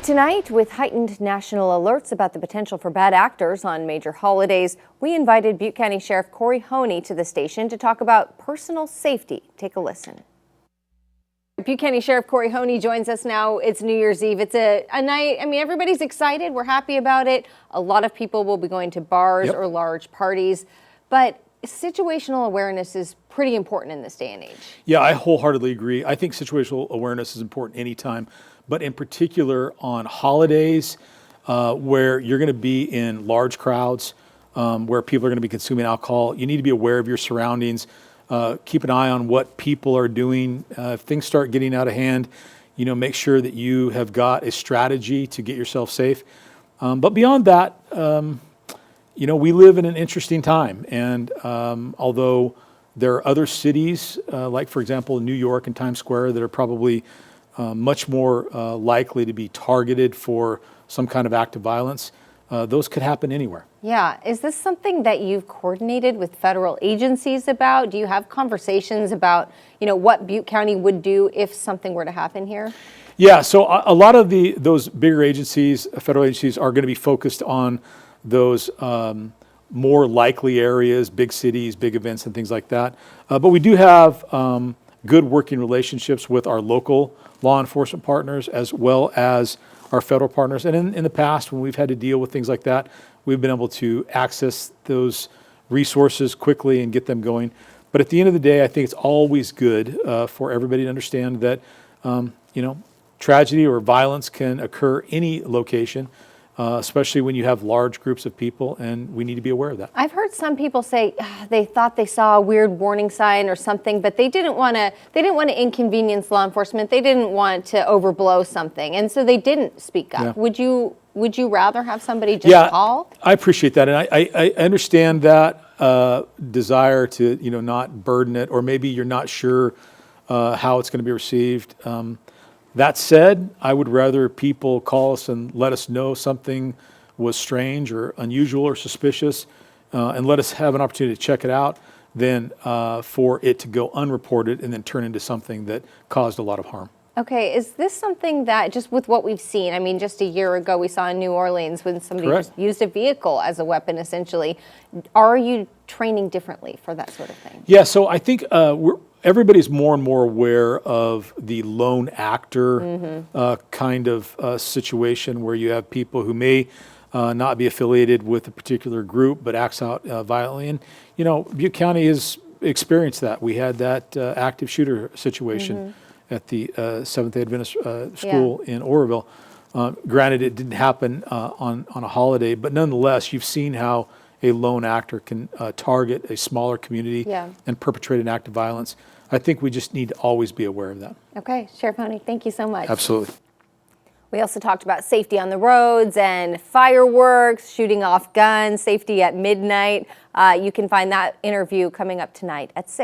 Tonight, with heightened national alerts about the potential for bad actors on major holidays, we invited Butte County Sheriff Kory L to the station to talk about personal safety. Take a listen. Butte County Sheriff Kory L joins us now. It's New Year's Eve. It's a night, everybody's excited. We're happy about it. A lot of people will be going to bars or large parties, but situational awareness is pretty important in this day and age. Yeah, I wholeheartedly agree. I think situational awareness is important anytime, but in particular on holidays where you're going to be in large crowds, where people are going to be consuming alcohol. You need to be aware of your surroundings. Keep an eye on what people are doing. If things start getting out of hand, make sure that you have got a strategy to get yourself safe. But beyond that, we live in an interesting time. And although there are other cities, like for example, New York and Times Square, that are probably much more likely to be targeted for some kind of act of violence, those could happen anywhere. Yeah. Is this something that you've coordinated with federal agencies about? Do you have conversations about, what Butte County would do if something were to happen here? Yeah. So a lot of those bigger agencies, federal agencies, are going to be focused on those more likely areas, big cities, big events, and things like that. But we do have good working relationships with our local law enforcement partners as well as our federal partners. And in the past, when we've had to deal with things like that, we've been able to access those resources quickly and get them going. But at the end of the day, I think it's always good for everybody to understand that, tragedy or violence can occur any location, especially when you have large groups of people, and we need to be aware of that. I've heard some people say they thought they saw a weird warning sign or something, but they didn't want to inconvenience law enforcement. They didn't want to overblow something, and so they didn't speak up. Yeah. Would you rather have somebody just call? I appreciate that, and I understand that desire to not burden it, or maybe you're not sure how it's going to be received. That said, I would rather people call us and let us know something was strange or unusual or suspicious, and let us have an opportunity to check it out, than for it to go unreported and then turn into something that caused a lot of harm. Okay, is this something that, just with what we've seen, just a year ago we saw in New Orleans when somebody just used a vehicle as a weapon, essentially. Are you training differently for that sort of thing? Yeah, so I think everybody's more and more aware of the lone actor kind of situation, where you have people who may not be affiliated with a particular group but acts out violently. And, Butte County has experienced that. We had that active shooter situation at the Seventh-day Adventist school in Oroville. Granted, it didn't happen on a holiday, but nonetheless, you've seen how a lone actor can target a smaller community and perpetrate an act of violence. I think we just need to always be aware of that. Okay, Sheriff L, thank you so much. Absolutely. We also talked about safety on the roads and fireworks, shooting off guns, safety at midnight. You can find that interview coming up tonight at 6.